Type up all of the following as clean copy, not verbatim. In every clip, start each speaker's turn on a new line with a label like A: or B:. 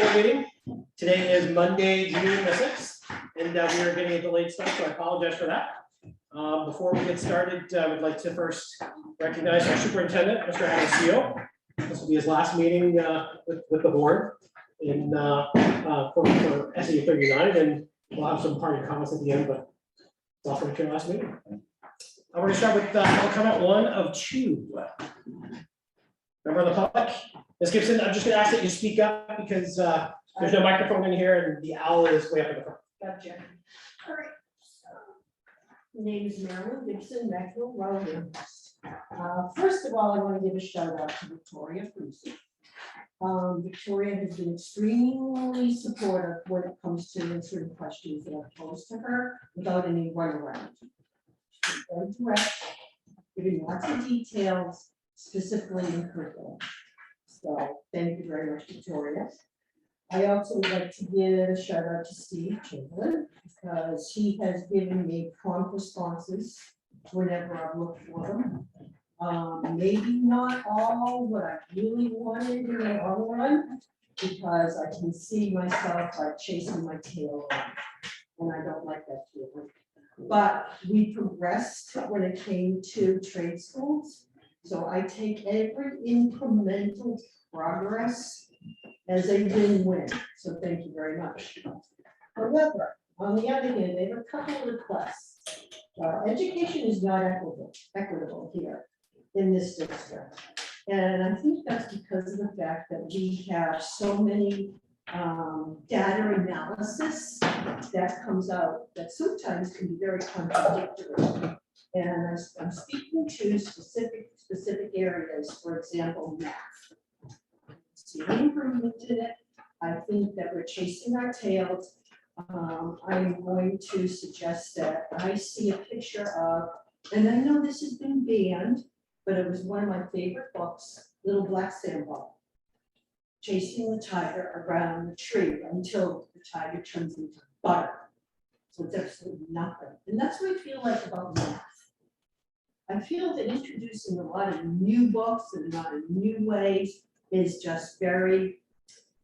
A: regular meeting. Today is Monday, June the 6th, and we are getting a delayed start, so I apologize for that. Before we get started, I would like to first recognize our superintendent, Mr. SAU. This will be his last meeting with the board for SAU 39, and we'll have some parting comments at the end, but it's also your last meeting. I'm going to start with comment 1 of 2. Member of the public, Ms. Gibson, I'm just going to ask that you speak up because there's no microphone in here and the owl is way up in the front.
B: Gotcha. All right. Name is Marilyn Gibson, Maxwell Road. First of all, I want to give a shout out to Victoria Frucy. Victoria has been extremely supportive when it comes to answering questions that I've posed to her without any runaround. She's very direct, giving lots of details, specifically in curriculum. So thank you very much, Victoria. I also would like to give a shout out to Steve Chamberlain because he has given me prompt responses whenever I've looked for them. Maybe not all what I really wanted in the long run, because I can see myself like chasing my tail around, and I don't like that feeling. But we progressed when it came to trade schools. So I take every incremental progress as a win-win. So thank you very much. However, on the other hand, they have a couple of requests. Education is not equitable here in this district. And I think that's because of the fact that we have so many data analysis that comes out that sometimes can be very contradictory. And I'm speaking to specific areas, for example, math. See improvement in it. I think that we're chasing our tails. I'm going to suggest that I see a picture of, and I know this has been banned, but it was one of my favorite books, Little Black Sambo, chasing the tiger around the tree until the tiger turns into butter. So it's absolutely nothing. And that's what I feel like about math. I feel that introducing a lot of new books and a lot of new ways is just very,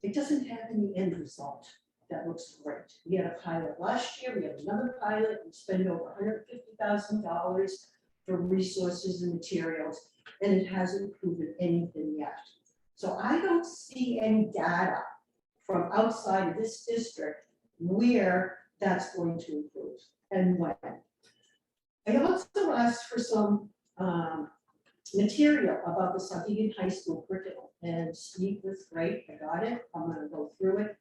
B: it doesn't have any end result that looks great. We had a pilot last year, we have another pilot, we spend over $150,000 for resources and materials, and it hasn't proven anything yet. So I don't see any data from outside of this district where that's going to improve and when. I also asked for some material about the Sauvignon High School curriculum, and Steve was great. I got it. I'm going to go through it,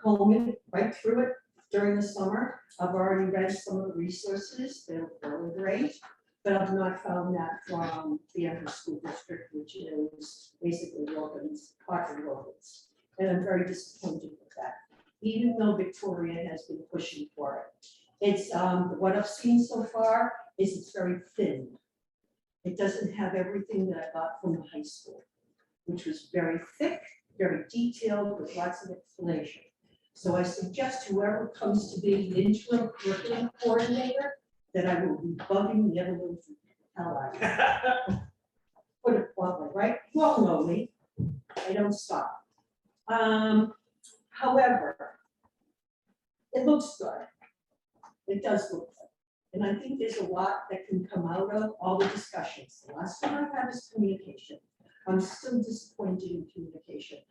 B: comb it right through it during the summer. I've already read some of the resources. They're really great, but I've not found that from the Amherst School District, which is basically Wilkins, Hartford Wilkins. And I'm very disappointed with that, even though Victoria has been pushing for it. It's what I've seen so far is it's very thin. It doesn't have everything that I got from the high school, which was very thick, very detailed with lots of explanation. So I suggest whoever comes to be the interim curriculum coordinator that I will be bugging the other hell out of you. Put it bluntly, right? You all know me. I don't stop. However, it looks good. It does look good. And I think there's a lot that can come out of all the discussions. The last one I had is communication. I'm still disappointed in communication.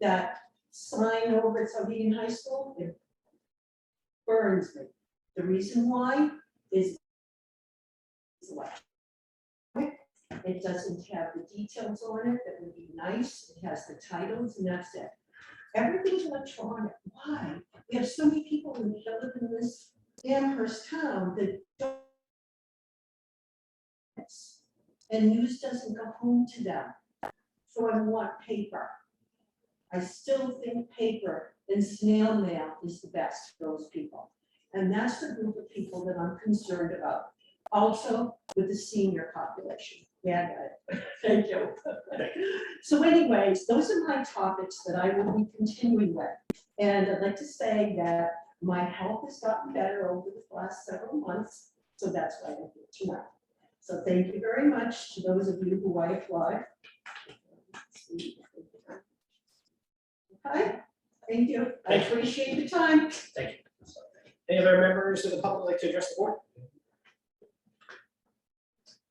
B: That sign over at Sauvignon High School, it burns me. The reason why is it's electronic. It doesn't have the details on it that would be nice. It has the titles and that's it. Everything's electronic. Why? We have so many people that live in this Amherst town that don't, and news doesn't go home to them. So I want paper. I still think paper and snail mail is the best for those people. And that's the group of people that I'm concerned about. Also with the senior population. Yeah, I got it. Thank you. So anyways, those are my topics that I will be continuing with. And I'd like to say that my health has gotten better over the last several months. So that's why I'm here tonight. So thank you very much to those of you who I applaud. Hi, thank you. I
A: Thank you.
B: appreciate the time.
A: Thank you. Any other members of the public like to address the board?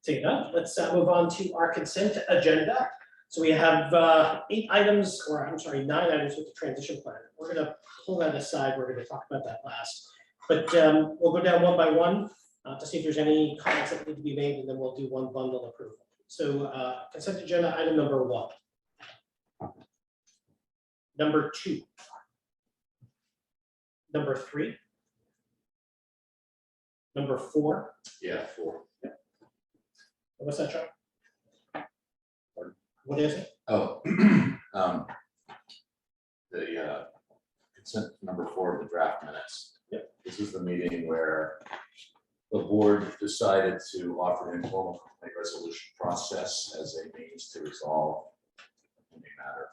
A: Seeing none, let's move on to our consent agenda. So we have 9 items with the transition plan. We're gonna pull that aside. We're gonna talk about that last. But we'll go down one by one to see if there's any comments that need to be made, and then we'll do one bundle approval. So consent agenda item number 1. Number 2. Number 3. Number 4.
C: Yeah, 4.
A: What's that, Chuck? What is it?
C: Oh, the consent number 4 of the draft minutes.
A: Yep.
C: This is the meeting where the board decided to offer an informal complaint resolution process as a means to resolve any matter.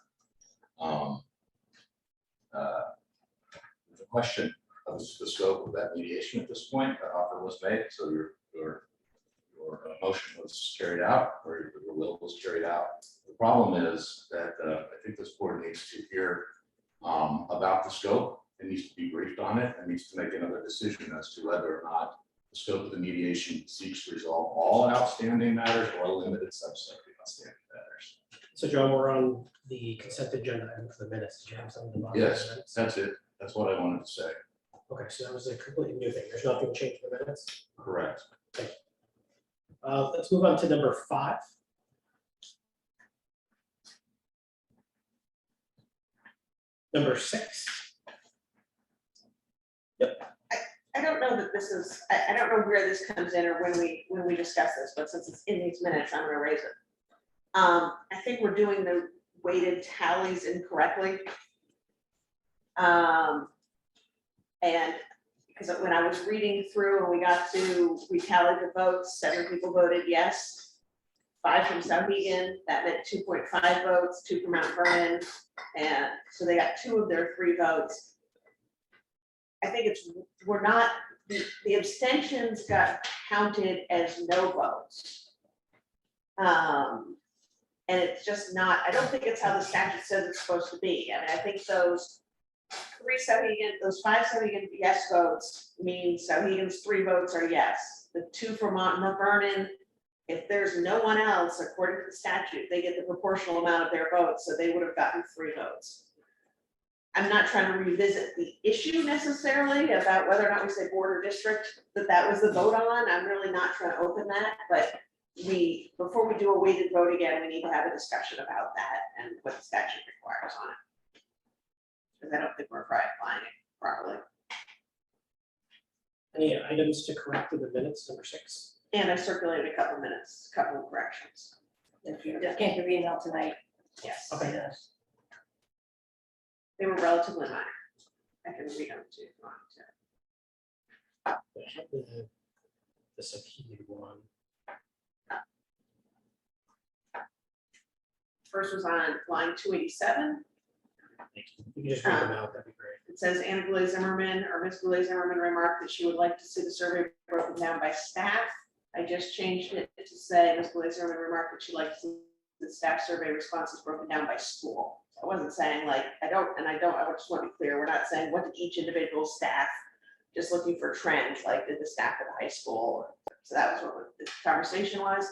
C: The question of the scope of that mediation at this point, the offer was made, so your motion was carried out, or your will was carried out. The problem is that I think this board needs to hear about the scope. It needs to be briefed on it, and needs to make another decision as to whether or not the scope of the mediation seeks to resolve all outstanding matters or a limited subset of outstanding matters.
A: So John, we're on the consent agenda item for the minutes. Did you have something about?
C: Yes, that's it. That's what I wanted to say.
A: Okay, so that was a completely new thing. There's nothing changed in the minutes.
C: Correct.
A: Let's move on to number 5. Number 6.
D: I don't know that this is, I don't know where this comes in or when we discuss this, but since it's in these minutes, I'm gonna raise it. I think we're doing the weighted tallies incorrectly. And because when I was reading through and we tallied the votes, 7 people voted yes. 5 from Sauvignon, that meant 2.5 votes, 2 from Mount Vernon, and so they got 2 of their 3 votes. I think we're not, the abstentions got counted as no votes. And it's just not, I don't think it's how the statute says it's supposed to be. I mean, I think those 5 Sauvignon yes votes mean Sauvignon's 3 votes are yes. The 2 from Mount Vernon, if there's no one else, according to the statute, they get the proportional amount of their votes, so they would have gotten 3 votes. I'm not trying to revisit the issue necessarily about whether or not we say board or district, that was the vote on. I'm really not trying to open that, but before we do a weighted vote again, we need to have a discussion about that and what the statute requires on it. Because I don't think we're probably applying it properly.
A: Any items to correct in the minutes, number 6?
D: And I circulated a couple of corrections.
B: If you just can't read out tonight.
D: Yes.
A: Okay.
B: Yes.
D: They were relatively minor. I can read them too if you want to.
A: The subheaded one.
D: First was on line 287.
A: You can just read them out, that'd be great.
D: It says Anna Goulet Zimmerman or Ms. Goulet Zimmerman remarked that she would like to see the survey broken down by staff. I just changed it to say Ms. Goulet Zimmerman remarked that she'd like to see the staff survey responses broken down by school. I wasn't saying like, I just want to be clear, we're not saying what did each individual staff, just looking for trends, like did the staff at the high school. So that was what the conversation was.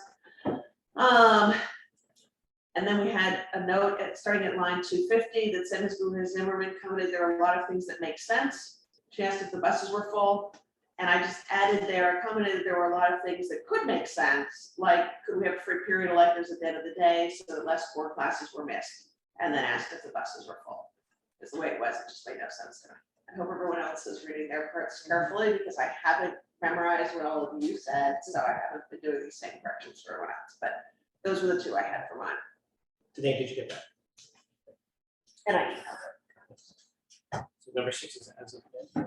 D: And then we had a note starting at line 250 that said Ms. Zimmerman commented there are a lot of things that make sense. She asked if the buses were full. And I just added there, commented there were a lot of things that could make sense, like could we have a free period electives at the end of the day so that less core classes were missed? And then asked if the buses were full. Because the way it was, it just made no sense to me. I hope everyone else is reading their parts carefully because I haven't memorized what all of you said, so I haven't been doing these same corrections for everyone else. But those were the 2 I had for mine.
A: Today, did you get that?
D: And I emailed it.
A: So number 6 is as of today.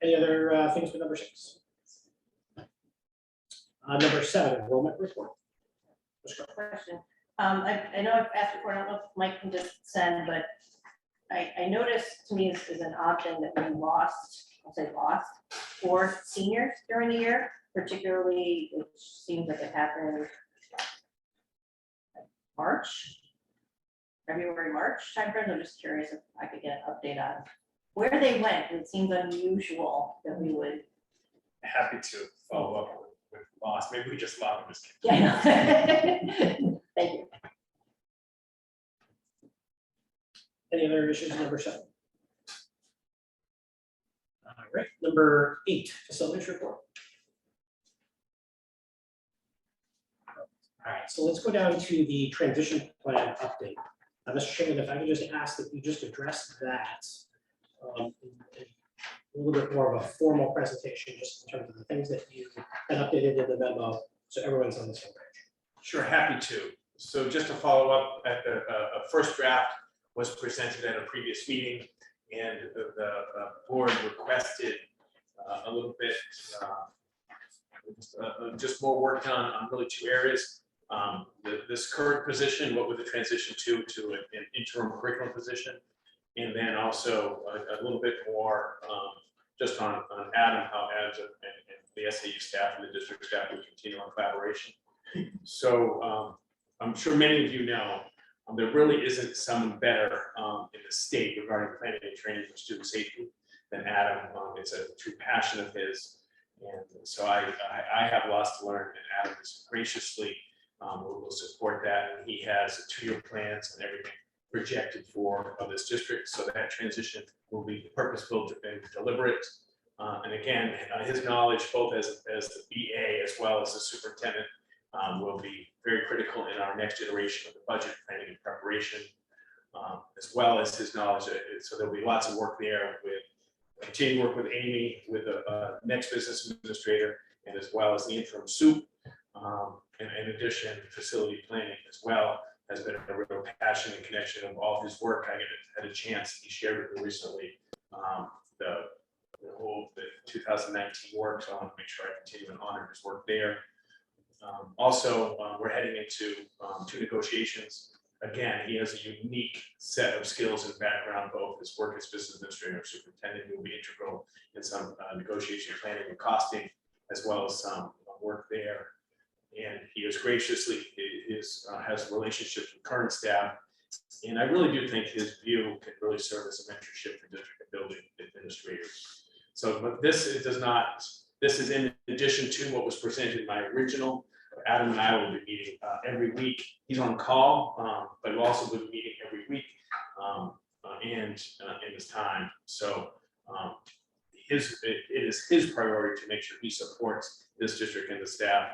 A: Any other things with number 6? Number 7, enrollment report.
B: Question. I know I've asked before, I don't know if Mike can just send, but I noticed to me this is an odd thing that we lost, I'll say lost, 4 seniors during the year, particularly, which seems like it happened March.
E: February, March timeframe. I'm just curious if I could get an update on where they went. It seems unusual that we would.
F: Happy to follow up with loss. Maybe we just love them, just kidding.
E: Yeah, I know. Thank you.
A: Any other issues, number 7? All right, number 8, facilities report. All right, so let's go down to the transition plan update. Mr. Chairman, if I could just ask that you just address that in a little bit more of a formal presentation, just in terms of the things that you had updated in the memo, so everyone's on the same page.
F: Sure, happy to. So just to follow up, at the first draft was presented at a previous meeting, and the board requested a little bit, just more work done on really 2 areas. This current position, what would the transition to an interim curriculum position, and then also a little bit more just on Adam, how Adam's and the SAU staff and the district staff will continue on collaboration. So I'm sure many of you know, there really isn't someone better in the state regarding planning and training for student safety than Adam. It's a true passion of his, and so I have lots to learn, and Adam is graciously will support that, and he has 2-year plans and everything projected for this district, so that transition will be purposeful and deliberate. And again, his knowledge, both as the BA as well as the superintendent, will be very critical in our next iteration of the budget planning and preparation, as well as his knowledge. So there'll be lots of work there with continued work with Amy, with the next business administrator, and as well as the interim soup. And in addition, facility planning as well has been a real passion and connection of all his work. I had a chance, he shared with me recently, the whole 2019 work, so I want to make sure I continue and honor his work there. Also, we're heading into 2 negotiations. Again, he has a unique set of skills and background, both his work as business administrator and superintendent. He will be integral in some negotiation planning and costing, as well as some work there. And he is graciously has relationships with current staff, and I really do think his view can really serve as a mentorship for district and building administrators. So, but this is in addition to what was presented in my original. Adam and I will be meeting every week. He's on call, but we'll also be meeting every week and in this time. So it is his priority to make sure he supports this district and the staff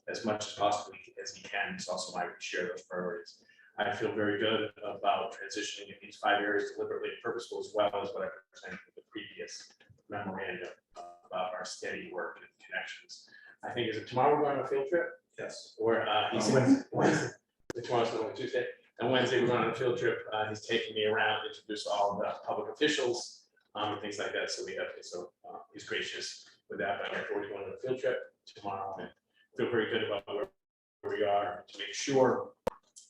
F: as much as possible as he can. It's also my share those priorities. I feel very good about transitioning in these 5 areas deliberately and purposeful, as well as what I presented in the previous memorandum about our steady work and connections. I think, is it tomorrow we're going on a field trip? Yes. Or Wednesday. Tomorrow's not Tuesday. And Wednesday we're going on a field trip. He's taking me around to introduce all the public officials and things like that. So he's gracious with that. But I look forward to going on a field trip tomorrow, and feel very good about where we are to make sure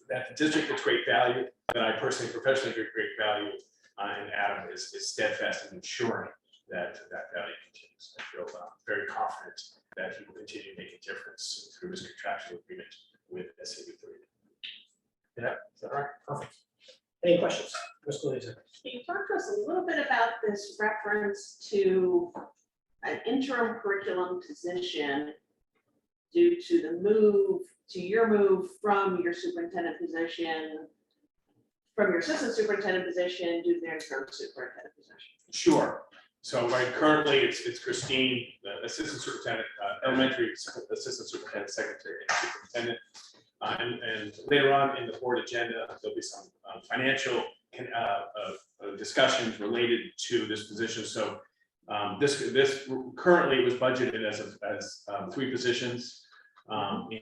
F: that the district gets great value, that I personally, professionally get great value, and Adam is steadfast in ensuring that value continues. I feel very confident that he will continue to make a difference through his contractual agreement with SAU 3. Yeah, is that right?
A: Perfect. Any questions? Ms. Glazer?
D: Can you talk to us a little bit about this reference to an interim curriculum position due to your move from your superintendent position, from your assistant superintendent position to the interim superintendent position?
F: Sure. So right currently it's Christine, the assistant superintendent, elementary assistant superintendent, secretary, and superintendent. And later on in the board agenda, there'll be some financial discussions related to this position. So this currently was budgeted as 3 positions.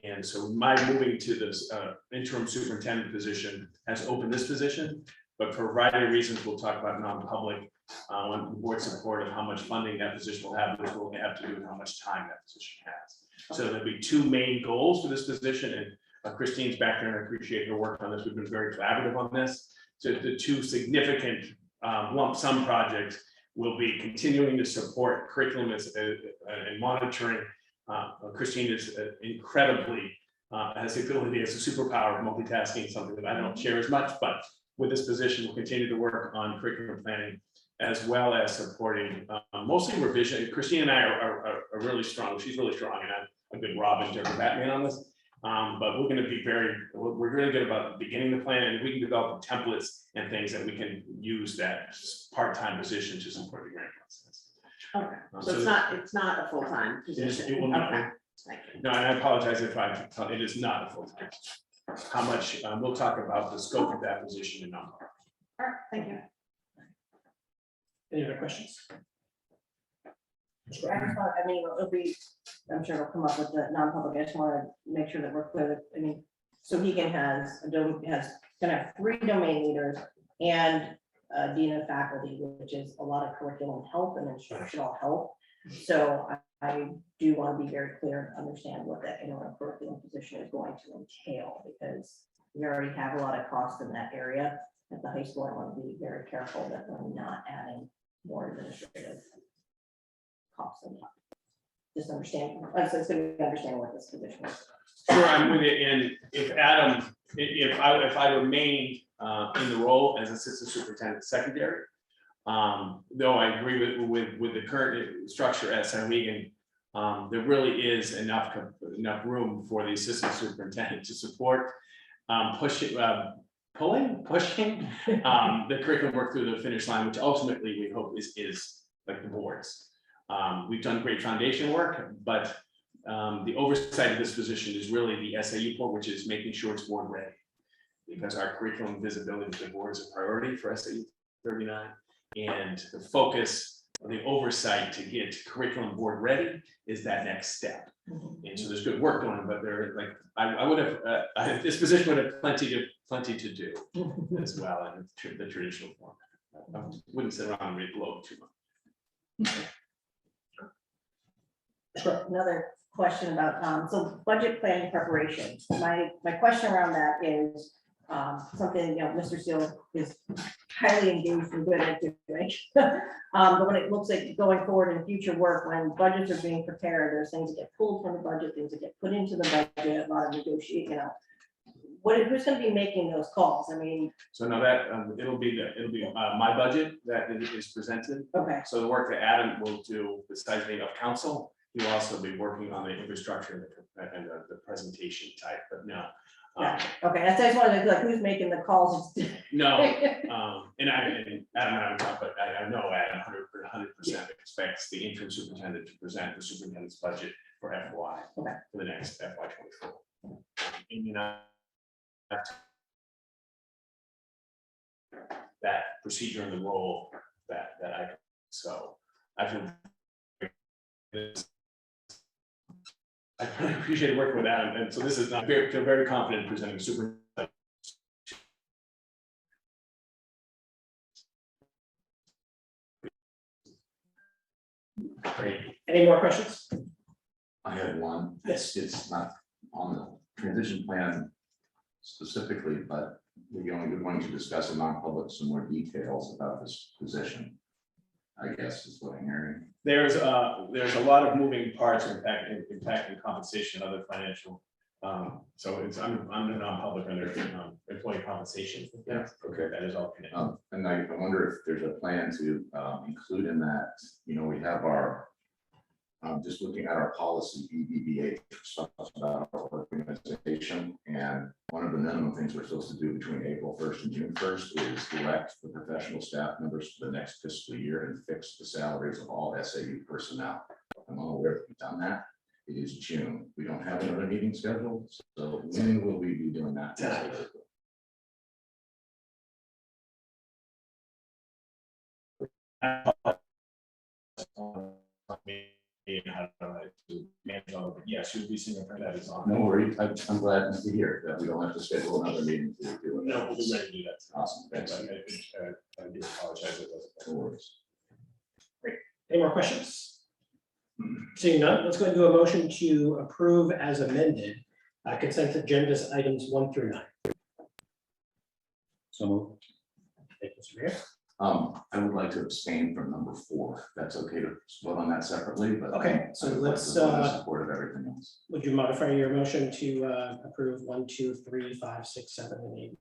F: And so my moving to this interim superintendent position has opened this position, but for a variety of reasons, we'll talk about non-public. On the board support of how much funding that position will have, this will have to do with how much time that position has. So there'll be 2 main goals for this position, and Christine's background, I appreciate her work on this. We've been very collaborative on this. So the 2 significant lump sum projects will be continuing to support curriculum and monitoring. Christine is incredibly has the ability as a superpower of multitasking, something that I don't share as much, but with this position, we'll continue to work on curriculum planning as well as supporting mostly revision. Christine and I are really strong. She's really strong, and I'm a good Robin to Batman on this. But we're going to be we're really good about beginning the plan, and we can develop templates and things that we can use that part-time position to support the grant process.
D: Okay, so it's not a full-time position.
F: It will not.
D: Okay, thank you.
F: No, and I apologize if it is not a full-time. How much, we'll talk about the scope of that position in number.
D: All right, thank you.
A: Any other questions?
E: I just thought, I mean, it'll be, I'm sure it'll come up with the non-public, I just want to make sure that we're clear that, I mean, Sauvignon gonna have 3 domain leaders and a dean of faculty, which is a lot of curriculum help and instructional help. So I do want to be very clear and understand what that interim curriculum position is going to entail, because we already have a lot of costs in that area at the high school. I want to be very careful that we're not adding more administrative costs on top. Just understand, so it's going to be understanding what this position is.
F: Sure, I'm with it, and if Adam, if I remained in the role as assistant superintendent secondary, though I agree with the current structure at Sauvignon, there really is enough room for the assistant superintendent to support pushing the curriculum work through the finish line, which ultimately we hope is like the boards. We've done great foundation work, but the oversight of this position is really the SAU part, which is making sure it's board ready. Because our curriculum visibility to the board is a priority for SAU 39. And the focus of the oversight to get curriculum board ready is that next step. And so there's good work going on, but there, like, I would have, this position would have plenty to do as well in the traditional form. I wouldn't sit around and read blow too much.
E: Another question about, so budget planning preparation. My question around that is something, you know, Mr. Steele is highly engaged and good at doing. But when it looks like going forward in future work, when budgets are being prepared, there's things that get pulled from the budget, things that get put into the budget, a lot of negotiating, you know. Who's going to be making those calls? I mean.
F: So now that it'll be my budget that is presented.
E: Okay.
F: So the work that Adam will do besides being of council, he will also be working on the infrastructure and the presentation type, but no.
E: Yeah. Okay, that's, I just wanted to, like, who's making the calls?
F: No, and Adam and I would talk, but I know Adam 100% expects the interim superintendent to present the superintendent's budget for FY,
E: Okay.
F: for the next FY 24. And you know, that procedure and the role that I, so I feel I really appreciate working with Adam, and so this is not feel very confident presenting super.
A: Great. Any more questions?
C: I had one.
A: Yes.
C: It's not on the transition plan specifically, but we're going to discuss in non-public some more details about this position, I guess is what I'm hearing.
F: There's a lot of moving parts impacting compensation and other financial. So it's I'm non-public under employee compensation.
C: Yeah, okay.
F: That is all connected.
C: And I wonder if there's a plan to include in that, you know, we have our, just looking at our policy, EDBA, stuff about our organization. And one of the minimum things we're supposed to do between April 1st and June 1st is elect the professional staff members for the next fiscal year and fix the salaries of all SAU personnel. I'm unaware that we've done that. It is June. We don't have another meeting scheduled. So when will we be doing that?
F: Yes, you'll be seeing that is on.
C: No worries. I'm glad to hear that we don't have to schedule another meeting to do it.
F: No, we'll be ready to do that.
C: Awesome. Thanks.
F: I do apologize.
C: No worries.
A: Any more questions? Seeing none, let's go ahead and do a motion to approve as amended consent agendas items 1 through 9.
C: So moved.
A: Thank you, Mr. Mayor.
C: I would like to abstain from number 4. That's okay to vote on that separately, but.
A: Okay, so
C: I would like
A: let's,
C: to vote in support of everything else.
A: Would you modify your motion to approve 1, 2, 3, 5, 6, 7, and 8?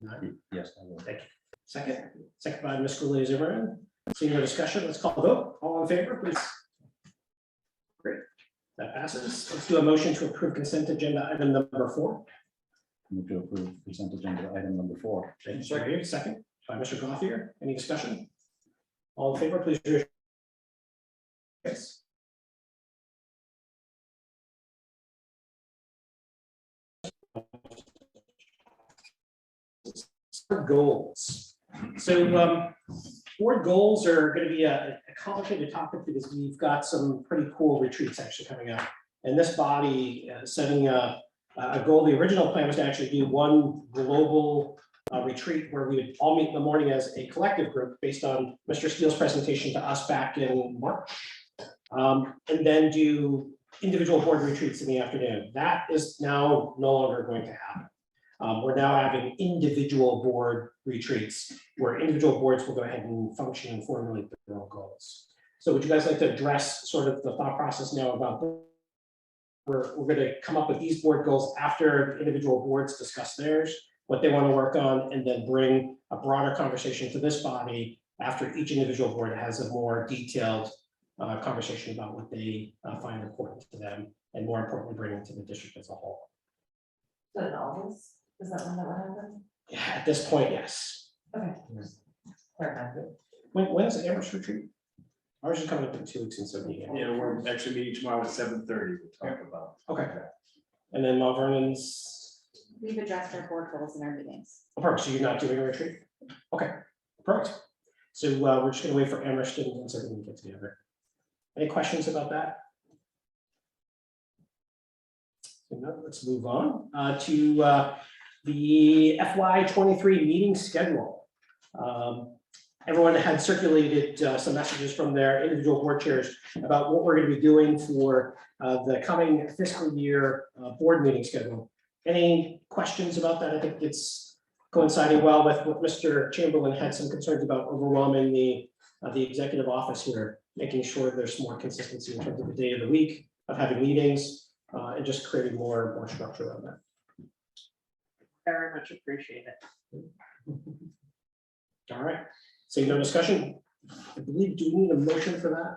A: None?
G: Yes, I will.
A: Thank you. Second by Ms. Goulet Zimmerman. Seeing no discussion, let's call the vote. All in favor, please. Great. That passes. Let's do a motion to approve consent agenda item number 4.
G: Move to approve consent agenda item number 4.
A: Thank you, Mr. Reed. Second by Mr. Gothier. Any discussion? All in favor, please. Raise your- Yes. Goals. So board goals are going to be a complicated topic because we've got some pretty cool retreats actually coming up. And this body setting a goal, the original plan was to actually do one global retreat where we would all meet in the morning as a collective group based on Mr. Steele's presentation to us back in March. And then do individual board retreats in the afternoon. That is now no longer going to happen. We're now having individual board retreats where individual boards will go ahead and function and formulate their own goals. So would you guys like to address sort of the thought process now about we're going to come up with these board goals after individual boards discuss theirs, what they want to work on, and then bring a broader conversation to this body after each individual board has a more detailed conversation about what they find important to them, and more importantly, bring it to the district as a whole.
E: So in August, is that when that would happen?
A: Yeah, at this point, yes.
E: Okay. Fair enough.
A: When's the Amherst retreat? Ours is coming up in 2 weeks in Sauvignon.
H: Yeah, we're actually meeting tomorrow at 7:30 to talk about.
A: Okay. And then Mount Vernon's,
I: We've addressed our board goals in our meetings.
A: oh, perfect, so you're not doing a retreat? Okay, perfect. So we're just gonna wait for Amherst and Sauvignon to get together. Any questions about that? So now let's move on to the FY23 meeting schedule. Everyone had circulated some messages from their individual board chairs about what we're going to be doing for the coming fiscal year board meeting schedule. Any questions about that? I think it's coinciding well with what Mr. Chamberlain had some concerns about overwhelming the executive office here, making sure there's more consistency in terms of the day of the week of having meetings and just creating more structure around that.
D: Very much appreciate it.
A: All right, so no discussion. I believe, do we need a motion for that?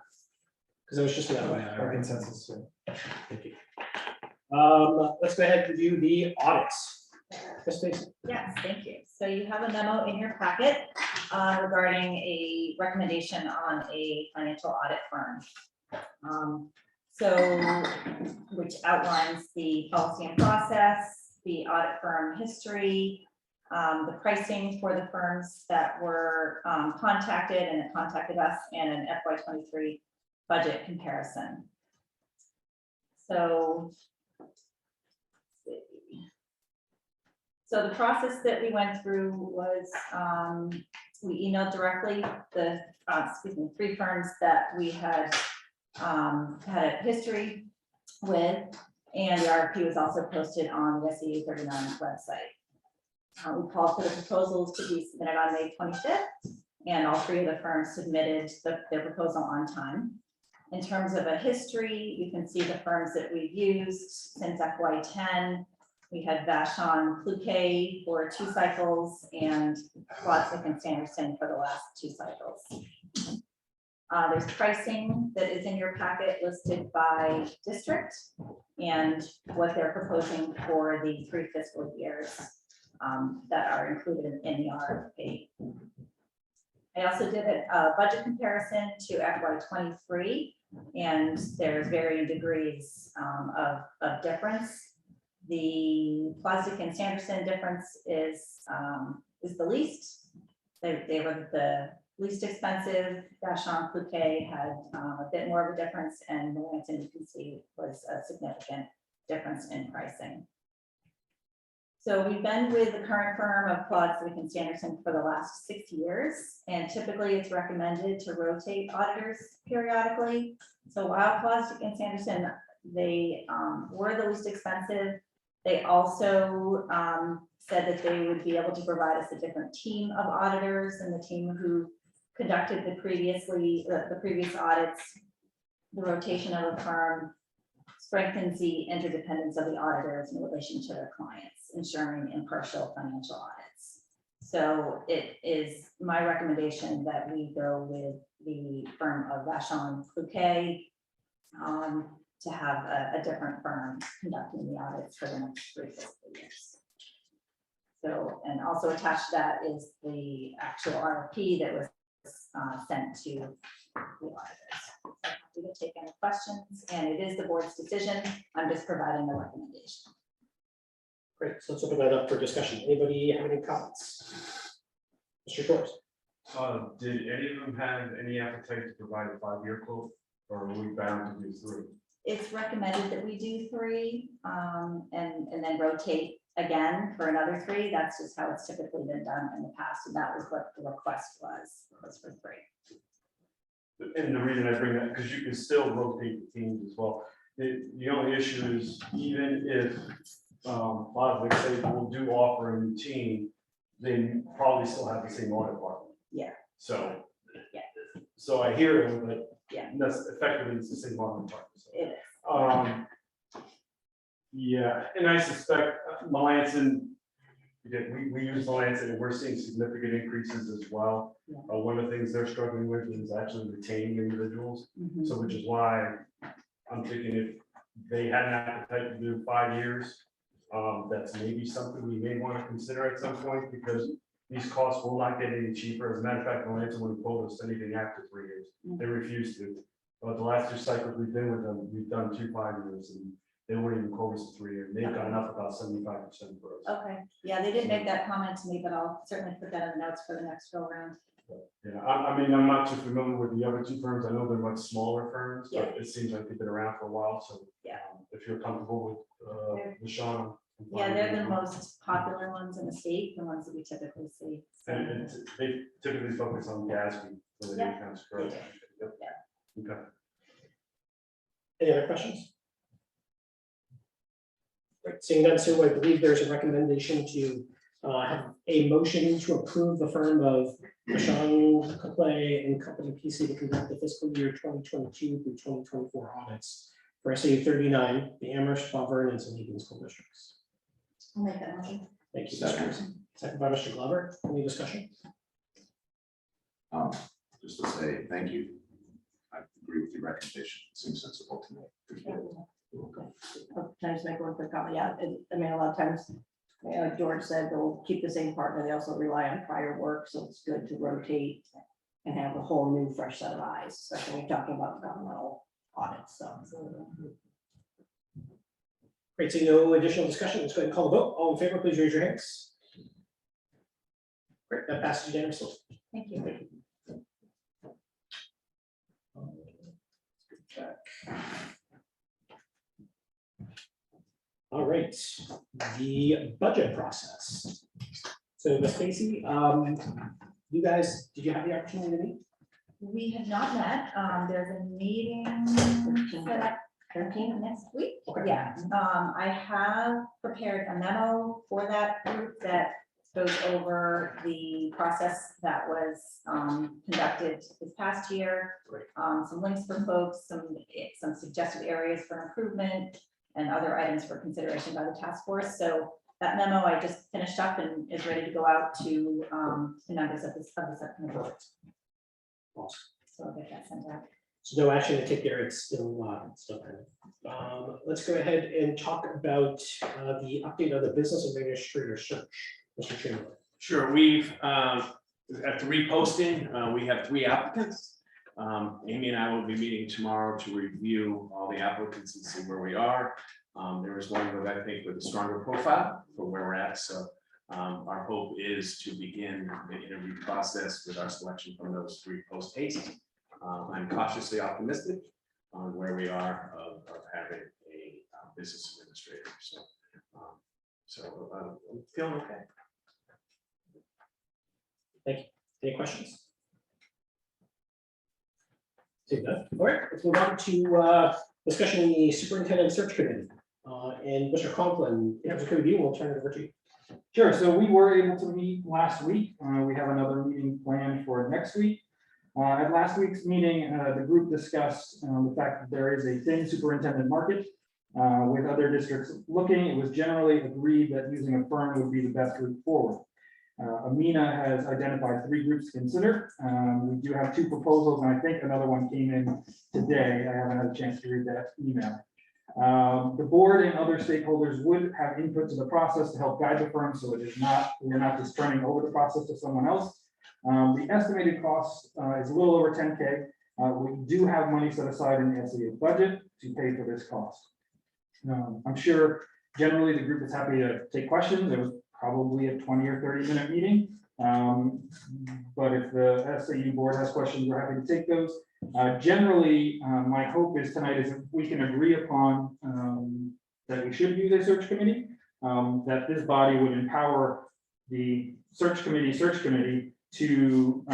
A: Because it was just an FYI.
H: Our
A: right?
H: consensus.
A: Thank you. Let's go ahead and do the audits. Ms. Stacy?
I: Yes, thank you. So you have a memo in your packet regarding a recommendation on a financial audit firm. Which outlines the policy and process, the audit firm history, the pricing for the firms that were contacted and that contacted us, and an FY23 budget comparison. So the process that we went through was we emailed directly the 3 firms that we had had a history with, and the RFP was also posted on the SAU 39 website. We called for the proposals to be submitted on May 25th, and all 3 of the firms submitted their proposal on time. In terms of a history, you can see the firms that we've used since FY10. We had Vashon Cloquet for 2 cycles and Wadsworth and Sanderson for the last 2 cycles. There's pricing that is in your packet listed by district and what they're proposing for the 3 fiscal years that are included in the RFP. I also did a budget comparison to FY23, and there's varying degrees of difference. The Plastic and Sanderson difference is the least. They were the least expensive. Vashon Cloquet had a bit more of a difference, and Melanson, you can see, was a significant difference in pricing. So we've been with the current firm of Plastic and Sanderson for the last 6 years, and typically it's recommended to rotate auditors periodically. So while Plastic and Sanderson, they were the least expensive, they also said that they would be able to provide us a different team of auditors than the team who conducted the previous audits. The rotation of a firm strengthens the interdependence of the auditors in relation to their clients, ensuring impartial financial audits. So it is my recommendation that we go with the firm of Vachon Fouquet to have a different firm conducting the audits for the next 3 fiscal years. So, and also attached to that is the actual RFP that was sent to the auditors. So happy to take any questions, and it is the board's decision. I'm just providing the recommendation.
A: Great, so let's open that up for discussion. Anybody have any comments? Mr. Torres?
H: Did any of them have any appetite to provide a 5-year quote, or are we bound to do 3?
I: It's recommended that we do 3 and then rotate again for another 3. That's just how it's typically been done in the past, and that was what the request was for 3.
H: And the reason I bring that, because you can still rotate the teams as well. The only issue is, even if Boswick say we'll do offer a new team, they probably still have the same audit department.
I: Yeah.
H: So.
I: Yeah.
H: So I hear it, but.
I: Yeah.
H: That's effectively it's the same audit department. So.
I: It is.
H: Yeah, and I suspect Melanson, we use Melanson and we're seeing significant increases as well.
I: Yeah.
H: One of the things they're struggling with is actually retaining individuals.
I: Mhm.
H: So which is why I'm thinking if they had an appetite to do 5 years, that's maybe something we may want to consider at some point, because these costs will not get any cheaper. As a matter of fact, Melanson wouldn't quote us anything after 3 years. They refuse to. But the last 2 cycles we've been with them, we've done 2 5 years, and they wouldn't even quote us 3 years. They've gone up about 75% for us.
I: Okay, yeah, they didn't make that comment to me, but I'll certainly put that in the notes for the next go round.
H: Yeah, I mean, I'm not too familiar with the other 2 firms. I know they're much smaller firms, but
I: Yeah.
H: it seems like they've been around for a while. So
I: Yeah.
H: if you're comfortable with Sean.
I: Yeah, they're the most popular ones in the state, the ones that we typically see. So,
H: And they typically focus on GASB for the
I: Yeah.
H: accounts, correct? Yep.
I: Yeah.
H: Okay.
A: Any other questions? Right, seeing none, so I believe there's a recommendation to have a motion to approve the firm of Vachon Fouquet and Company PC to conduct the fiscal year 2022 through 2024 audits for SAU 39, the Amherst, Mount Vernon, and St. Albans school districts.
I: I'll make that motion.
A: Thank you, Mr. Pearson. Second by Mr. Glover. Any discussion?
C: Just to say thank you. I agree with your recommendation. It seems sensible to me.
B: Can I just make one quick comment? Yeah, I mean, a lot of times, like George said, they'll keep the same partner. They also rely on prior work, so it's good to rotate and have a whole new fresh set of eyes, especially when you're talking about governmental audits, so.
A: Great, so no additional discussion. Let's go ahead and call the vote. All in favor, please raise your hands. Great, that passes unanimously.
I: Thank you.
A: All right, the budget process. So Ms. Casey, you guys, did you have the opportunity to meet?
I: We have not met. There's a meeting set up 13th next week.
A: Okay.
I: Yeah, I have prepared a memo for that group that goes over the process that was conducted this past year.
A: Great.
I: Some links for folks, some suggested areas for improvement, and other items for consideration by the task force. So that memo I just finished up and is ready to go out to the members of the subcommittee.
A: Awesome.
I: So I'll get that sent out.
A: So no action to take there, it's still kind of. Let's go ahead and talk about the update of the business administrator search. Mr. Chairman.
F: Sure, we've, after reposting, we have 3 applicants. Amy and I will be meeting tomorrow to review all the applicants and see where we are. There was one with, I think, with a stronger profile for where we're at, so our hope is to begin the interview process with our selection from those 3 post haste. I'm cautiously optimistic on where we are of having a business administrator, so I'm feeling okay.
A: Any questions? See that? All right, let's move on to discussion the superintendent search committee. And Mr. Conklin, if it's okay with you, we'll turn it over to you.
J: Sure, so we were able to meet last week. We have another meeting planned for next week. At last week's meeting, the group discussed the fact that there is a thin superintendent market with other districts looking. It was generally agreed that using a firm would be the best route forward. Amina has identified 3 groups to consider. We do have 2 proposals, and I think another one came in today. I haven't had a chance to read that email. The board and other stakeholders would have input to the process to help guide the firm, so it is not, we're not just turning over the process to someone else. The estimated cost is a little over 10K. We do have money set aside in the SAU budget to pay for this cost. I'm sure generally the group is happy to take questions. It was probably a 20 or 30-minute meeting. But if the SAU board has questions, we're happy to take those. Generally, my hope is tonight is if we can agree upon that we should use a search committee, that this body would empower the search committee to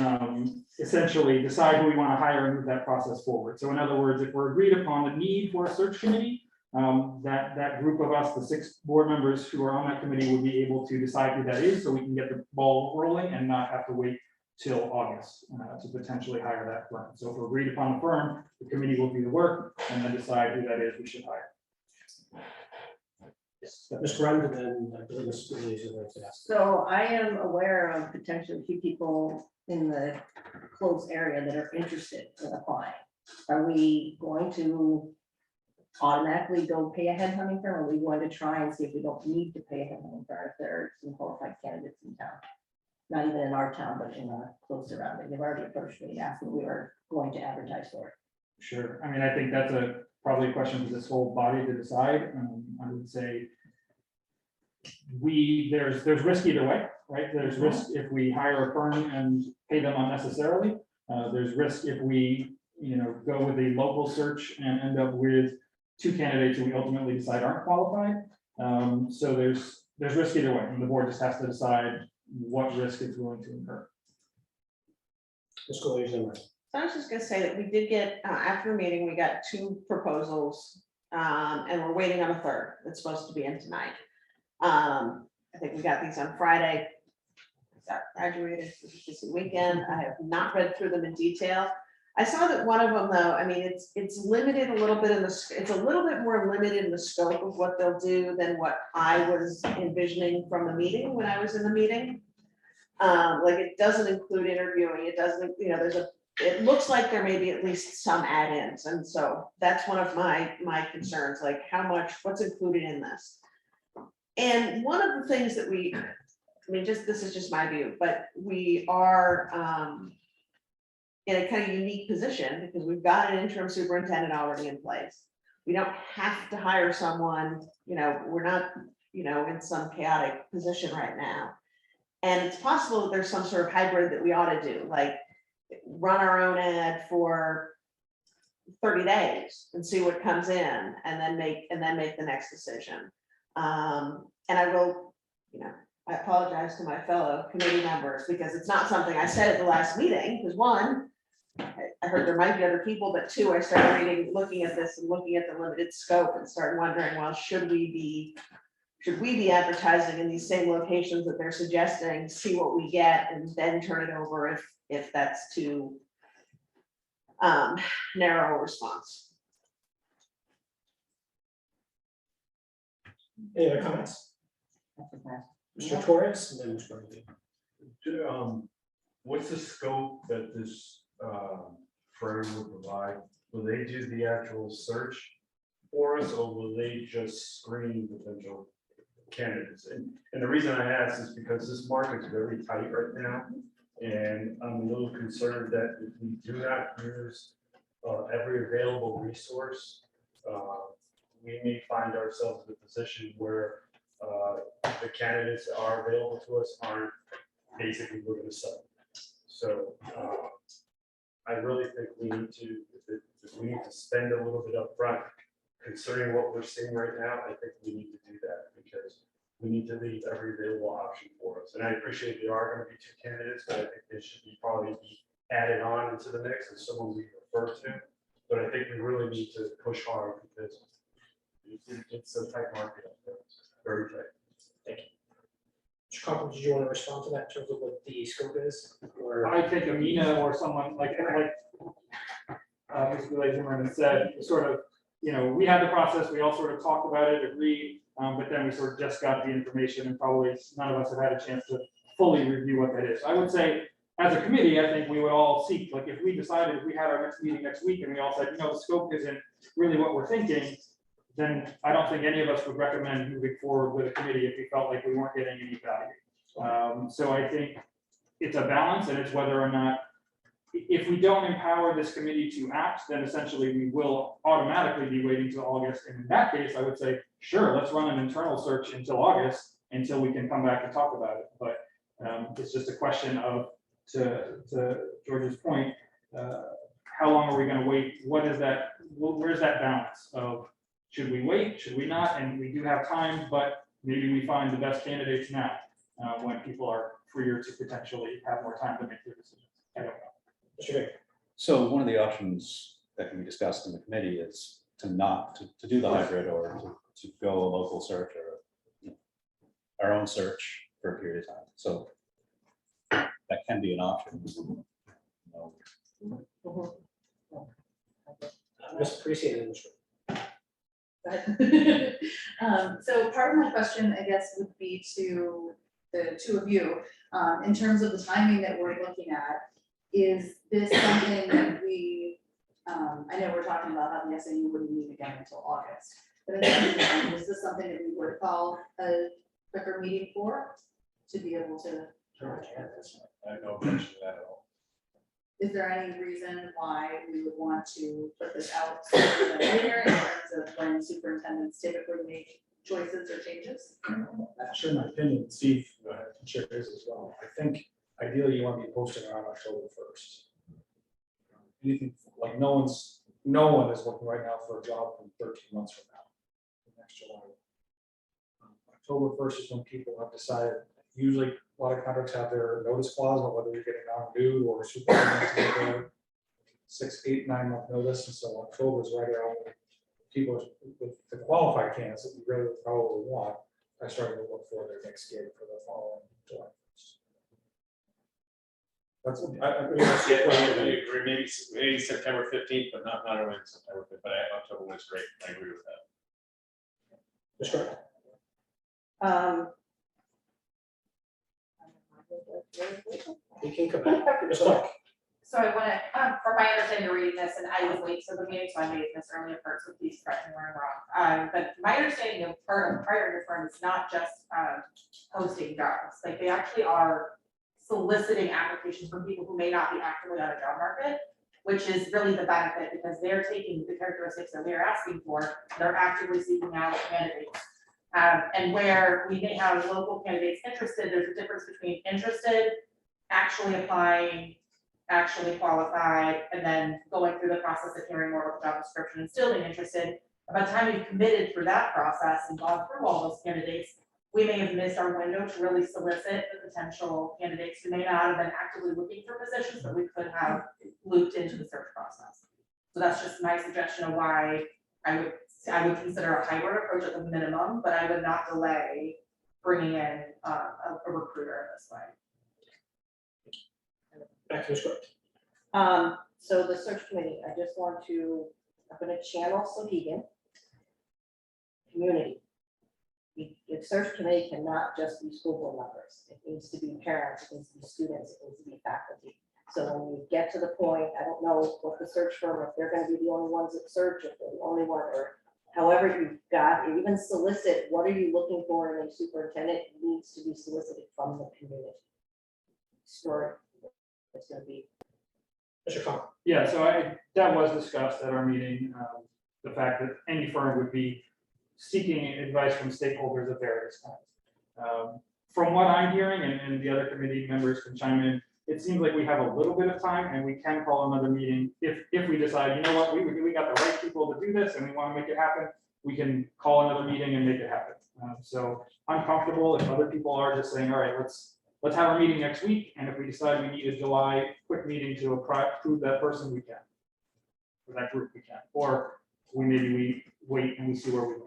J: essentially decide who we want to hire and move that process forward. So in other words, if we're agreed upon the need for a search committee, that group of us, the 6 board members who are on that committee, would be able to decide who that is, so we can get the ball rolling and not have to wait till August to potentially hire that firm. So if we're agreed upon the firm, the committee will do the work and then decide who that is we should hire.
A: Yes, Mr. Rund, and then I believe Mr. Lee is going to ask.
E: So I am aware of potentially a few people in the close area that are interested in applying. Are we going to automatically go pay a headhunting firm? Or are we going to try and see if we don't need to pay a headhunting firm if there are some qualified candidates in town? Not even in our town, but in a close surrounding. They've already approached me, asked me we were going to advertise for it.
J: Sure. I mean, I think that's probably a question for this whole body to decide. I would say there's risk either way, right? There's risk if we hire a firm and pay them unnecessarily. There's risk if we, go with a local search and end up with 2 candidates who we ultimately decide aren't qualified. So there's risk either way, and the board just has to decide what risk it's willing to incur.
A: Mr. Lee,
D: So I was just gonna say that we did get, after the meeting, we got 2 proposals, and we're waiting on a 3rd that's supposed to be in tonight. I think we got these on Friday. I got graduated, it was just a weekend. I have not read through them in detail. I saw that one of them, though, I mean, it's limited a little bit it's a little bit more limited in the scope of what they'll do than what I was envisioning from the meeting when I was in the meeting. Like, it doesn't include interviewing, it doesn't, it looks like there may be at least some add-ins, and so that's one of my concerns, like what's included in this. And one of the things that this is just my view, but we are in a kind of unique position because we've got an interim superintendent already in place. We don't have to hire someone, we're not, in some chaotic position right now. And it's possible that there's some sort of hybrid that we ought to do, like run our own ad for 30 days and see what comes in and then make the next decision. And I will, I apologize to my fellow committee members because it's not something I said at the last meeting, because 1, I heard there might be other people, but 2, I started looking at this and looking at the limited scope and started wondering, well, should we be advertising in these same locations that they're suggesting, see what we get, and then turn it over if that's too narrow a response.
A: Any other comments? Mr. Torres, and then Mr. Lee.
H: What's the scope that this firm would provide? Will they do the actual search for us, or will they just screen potential candidates? And the reason I ask is because this market is very tight right now, and I'm a little concerned that if we do not use every available resource, we may find ourselves in a position where the candidates that are available to us aren't basically we're going to sell. So I really think we need to, if we need to spend a little bit up front, considering what we're seeing right now, I think we need to do that because we need to leave every available option for us. And I appreciate there are going to be 2 candidates, but I think they should probably be added on into the mix as someone we refer to. But I think we really need to push hard because it's a tight market out there. It's very tight.
A: Thank you. Mr. Cochran, did you want to respond to that in terms of what the scope is? Or
J: I think Amina or someone like Mr. Laserman said, sort of, we had the process, we all sort of talked about it, agreed, but then we sort of just got the information and probably none of us have had a chance to fully review what that is. I would say, as a committee, I think we would all seek, like, if we decided, if we had our next meeting next week and we all said, the scope isn't really what we're thinking, then I don't think any of us would recommend moving forward with a committee if we felt like we weren't getting any value. So I think it's a balance, and it's whether or not, if we don't empower this committee to act, then essentially we will automatically be waiting till August. And in that case, I would say, sure, let's run an internal search until August, until we can come back and talk about it. But it's just a question of, to George's point, how long are we going to wait? What is that? Where's that balance of, should we wait? Should we not? And we do have time, but maybe we find the best candidates now, when people are freer to potentially have more time to make their decisions. I don't know.
A: Mr. Vick.
G: So one of the options that can be discussed in the committee is to not, to do the hybrid, or to go a local search, or our own search for a period of time. So that can be an option.
A: Ms. Parisi and then Mr.
K: So part of my question, I guess, would be to the two of you, in terms of the timing that we're looking at. Is this something that we, I know we're talking about how the SAU wouldn't meet again until August, but in the meantime, is this something that we would call a quicker meeting for, to be able to?
F: I have no objection to that at all.
K: Is there any reason why we would want to put this out sooner than later in terms of when superintendents typically make choices or changes?
L: Sure, my opinion, Steve, can share his as well. I think ideally you want to be posting around October 1st. Anything, like no one is looking right now for a job from 13 months from now, next July. October 1st is when people have decided, usually a lot of contracts have their notice clause on whether you're getting non-renewed or super 6, 8, 9 month notice. And so October is right around when people with the qualified candidates that we really probably want, I started to look for their next gig for the following July 1st. That's what I
F: agree, maybe September 15th, but not early September 5th, but October was great. I agree with that.
A: Mr. You can come back. Mr. Clark.
I: So I want to, from my understanding of reading this, and I was late to the meeting, so I made this earlier first, so please correct me where I'm wrong. But my understanding of part of hiring firm is not just posting jobs, like they actually are soliciting applications from people who may not be actively on a job market, which is really the benefit, because they're taking the characteristics that they're asking for, they're actively seeking out candidates. And where we may have local candidates interested, there's a difference between interested, actually applying, actually qualified, and then going through the process of hearing more about the job description and still being interested. By the time you've committed through that process and gone through all those candidates, we may have missed our window to really solicit the potential candidates who may not have been actively looking for positions, but we could have looped into the search process. So that's just my suggestion of why I would consider a hybrid approach at the minimum, but I would not delay bringing in a recruiter in this way.
A: Back to Ms. Clark.
E: So the search committee, I just want to, I'm gonna channel Sauvignon. Community. The search committee cannot just be school board members. It needs to be parents, it needs to be students, it needs to be faculty. So when we get to the point, I don't know what the search firm, if they're gonna be the only ones that search, if they're the only one, or however you've got, even solicit, what are you looking for in a superintendent? It needs to be solicited from the community. Story. It's gonna be.
A: Mr. Conner.
J: Yeah, so that was discussed at our meeting, the fact that any firm would be seeking advice from stakeholders at various times. From what I'm hearing, and the other committee members can chime in, it seems like we have a little bit of time and we can call another meeting if we decide, you know what, we got the right people to do this and we want to make it happen, we can call another meeting and make it happen. So I'm comfortable if other people are just saying, all right, let's have our meeting next week, and if we decide we need a July quick meeting to approve that person, we can. For that group, we can. Or we wait and we see where we go.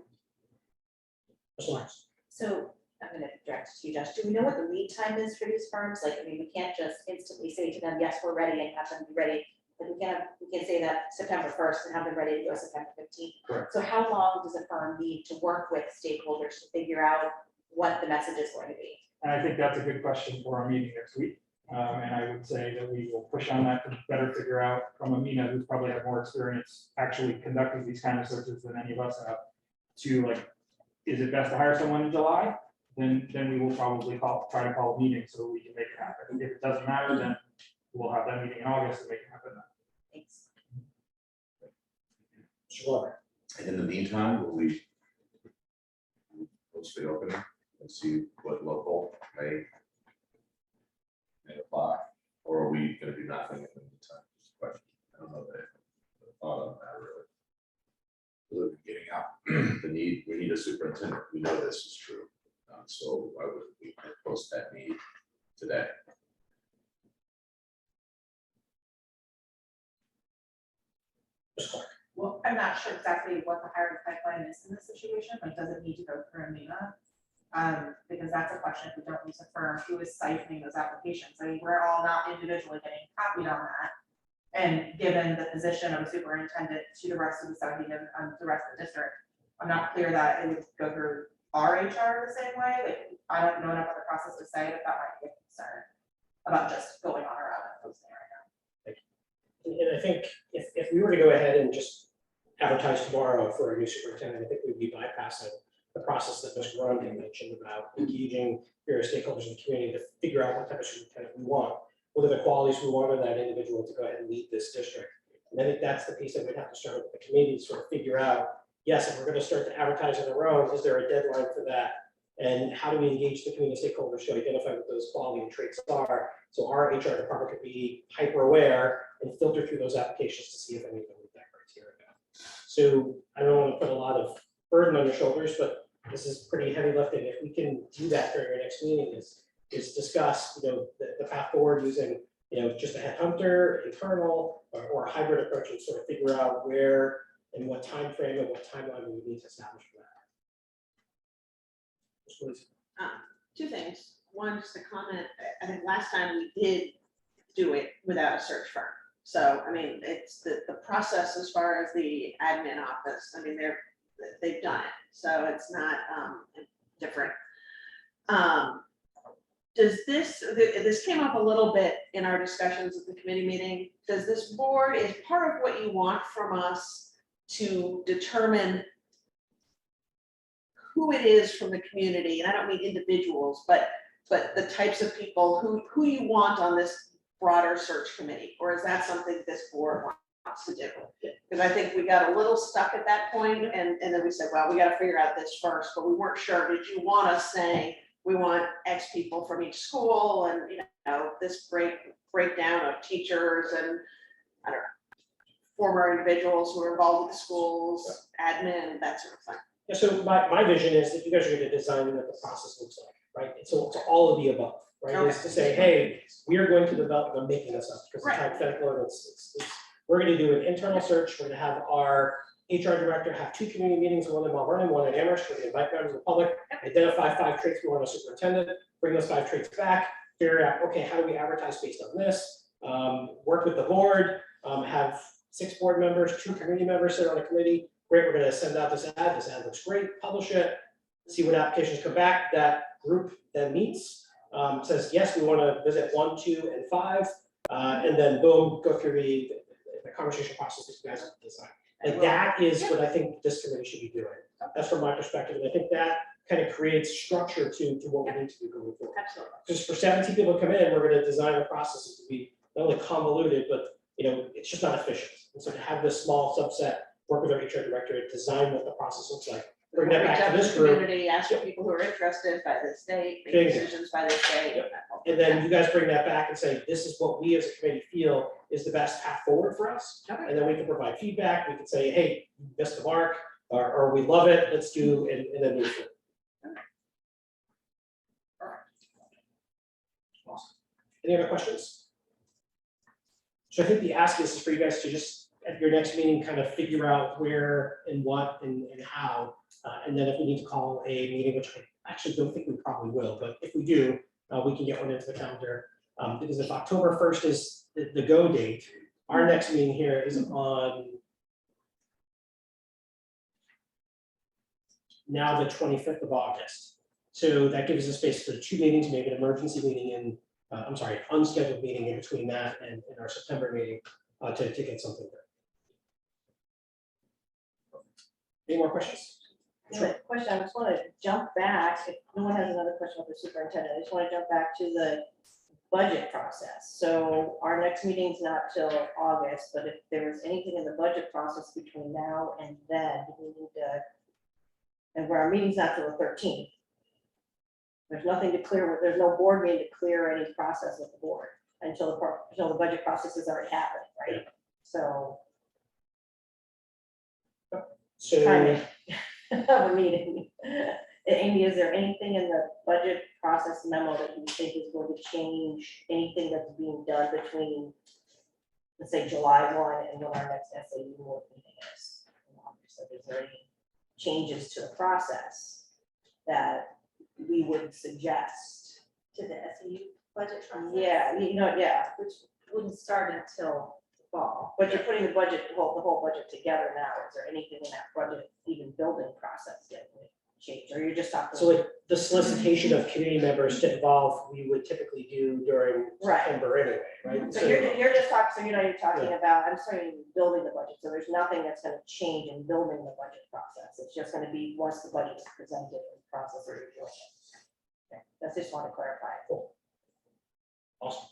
A: Mr. Lyons.
M: So I'm gonna direct to you, Josh. Do we know what the lead time is for these firms? Like, I mean, we can't just instantly say to them, yes, we're ready, and have them be ready. But we can say that September 1st and have them ready to go September 15th.
J: Correct.
M: So how long does a firm need to work with stakeholders to figure out what the message is going to be?
J: And I think that's a good question for our meeting next week. And I would say that we will push on that to better figure out from Amina, who's probably had more experience actually conducting these kind of searches than any of us have, to like, is it best to hire someone in July? Then we will probably try to call a meeting so we can make it happen. If it doesn't matter, then we'll have that meeting in August and make it happen then.
M: Thanks.
A: Sure.
C: And in the meantime, will we post the opening and see what local may apply, or are we gonna do nothing in the meantime? Just a question. I don't know that I thought on that really. Really getting out the need, we need a superintendent. We know this is true. So why would we post that need today?
N: Well, I'm not sure exactly what the hiring pipeline is in this situation, like, does it need to go through Amina? Because that's a question, if we don't use a firm, who is siphoning those applications? I mean, we're all not individually getting copied on that. And given the position of a superintendent to the rest of the Sauvignon and the rest of the district, I'm not clear that it would go through our HR the same way. Like, I don't know enough of the process to say that might be a concern about just going on our own and posting right now.
A: And I think if we were to go ahead and just advertise tomorrow for a new superintendent, I think we'd be bypassing the process that Mr. Grundy mentioned about engaging various stakeholders in the community to figure out what type of superintendent we want, what are the qualities we want of that individual to go ahead and lead this district. And I think that's the piece that we'd have to start with the committee to sort of figure out, yes, if we're going to start to advertise on our own, is there a deadline for that? And how do we engage the community stakeholders to identify what those quality and traits are? So our HR department could be hyper aware and filter through those applications to see if any of them meet that criteria. So I don't want to put a lot of burden on your shoulders, but this is pretty heavy lifting. If we can do that during our next meeting, is discuss, the path forward using, just a headhunter, internal, or a hybrid approach, and sort of figure out where and what time frame and what timeline we need to establish for that.
D: Two things. One, just a comment. I think last time we did do it without a search firm. So, I mean, it's the process as far as the admin office. I mean, they've done it. So it's not different. Does this came up a little bit in our discussions at the committee meeting. Does this board, is part of what you want from us to determine who it is from the community, and I don't mean individuals, but the types of people who you want on this broader search committee, or is that something this board wants to do? Because I think we got a little stuck at that point, and then we said, well, we got to figure out this first, but we weren't sure. Did you want us saying we want X people from each school, and this breakdown of teachers and I don't know, former individuals who are involved with the schools, admin, that sort of thing?
A: Yeah, so my vision is that you guys are going to design what the process looks like, right? And so it's all of the above, right?
D: Okay.
A: Is to say, hey, we are going to develop, I'm making this up because it's hypothetical, and we're going to do an internal search. We're going to have our HR director have 2 community meetings, one in Mount Vernon, one in Amherst. We're going to invite members of the public, identify 5 traits we want a superintendent, bring those 5 traits back, figure out, okay, how do we advertise based on this? Work with the board, have 6 board members, 2 community members sit on a committee. Great, we're going to send out this ad looks great, publish it, see what applications come back. That group then meets, says, yes, we want to visit 1, 2, and 5, and then boom, go through the conversation process that you guys have designed. And that is what I think this committee should be doing. That's from my perspective, and I think that kind of creates structure to what we need to do going forward.
D: Absolutely.
A: Just for 17 people to come in, we're going to design the process to be not only convoluted, but it's just not efficient. And so to have this small subset work with our HR director, design what the process looks like, bring that back to this group.
D: Community, ask for people who are interested by this date, make decisions by this date.
A: Yep. And then you guys bring that back and say, this is what we as a committee feel is the best path forward for us.
D: Okay.
A: And then we can provide feedback. We can say, hey, you missed the mark, or we love it, let's do, and then move forward. All right. Awesome. Any other questions? So I think the ask is for you guys to just, at your next meeting, kind of figure out where and what and how. And then if we need to call a meeting, which I actually don't think we probably will, but if we do, we can get one into the calendar. Because if October 1st is the go date, our next meeting here is on now the 25th of August. So that gives us space for 2 meetings, maybe an emergency meeting in, I'm sorry, unscheduled meeting in between that and our September meeting to get something done. Any more questions?
E: Question, I just want to jump back, if no one has another question with the superintendent, I just want to jump back to the budget process. So our next meeting's not till August, but if there was anything in the budget process between now and then, we need to, and where our meeting's not till the 13th. There's nothing to clear, there's no board meeting to clear any process with the board until the budget process is already happening, right? So,
A: So,
E: timing of a meeting. Amy, is there anything in the budget process memo that you think is going to change anything that's being done between, let's say, July 1 and when our next SAU board meeting is? So is there any changes to the process that we would suggest?
I: To the SAU budget process.
E: Yeah, yeah,
I: Which wouldn't start until the fall.
E: but you're putting the budget, the whole budget together now. Is there anything in that budget, even building process that would change, or you're just talking?
A: so like the solicitation of community members to involve, we would typically do during
E: Right.
A: September anyway, right?
E: So you're just talking, so you're talking about, I'm sorry, building the budget, so there's nothing that's gonna change in building the budget process, it's just gonna be once the budget is presented and the process is reviewed. Okay, that's just want to clarify.
A: Awesome.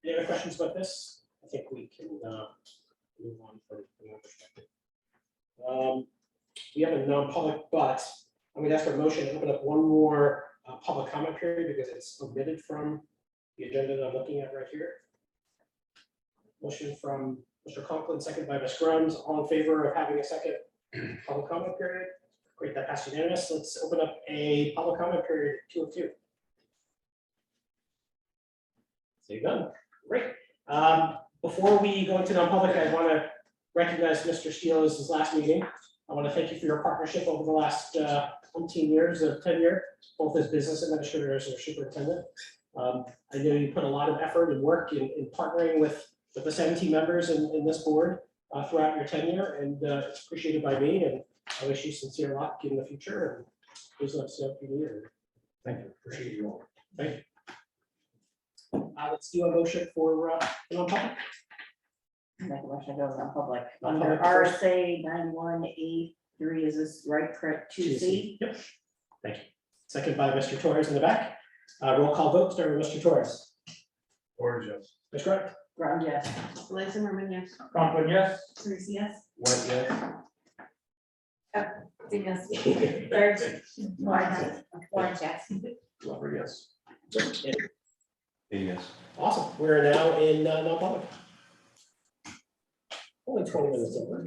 A: Any other questions about this? I think we can move on from that perspective. We have a non-public, but I'm gonna ask for a motion to open up one more public comment period because it's omitted from the agenda that I'm looking at right here. Motion from Mr. Conklin, second by Ms. Grimes. All in favor of having a second public comment period? Great, that passed unanimous. Let's open up a public comment period 2 of 2. See done. Great. Before we go into non-public, I want to recognize Mr. Steele as his last meeting. I want to thank you for your partnership over the last 15 years of tenure, both as business administrator and as superintendent. I know you put a lot of effort and work in partnering with the 17 members in this board throughout your tenure, and it's appreciated by me. And I wish you sincere luck in the future, and please let us know if you need it. Thank you. Appreciate you all. Thank you. Let's do a motion for non-public.
E: Make a motion to go non-public.
A: Non-public
E: Under
A: first.
E: RSA 91A3, is this right, correct, 2C?
A: Yep. Thank you. Second by Mr. Torres in the back. Roll call vote, starting with Mr. Torres.
H: Or yes.
A: Ms. Grant.
E: Brown, yes.
D: Liz Zimmerman, yes.
J: Conklin, yes.
I: Teresa, yes.
H: White, yes.
I: Yes.
A: Third.
I: Lawrence, yes.
C: Glover, yes.
G: Yes.
A: Awesome. We're now in non-public. Only 20 minutes over.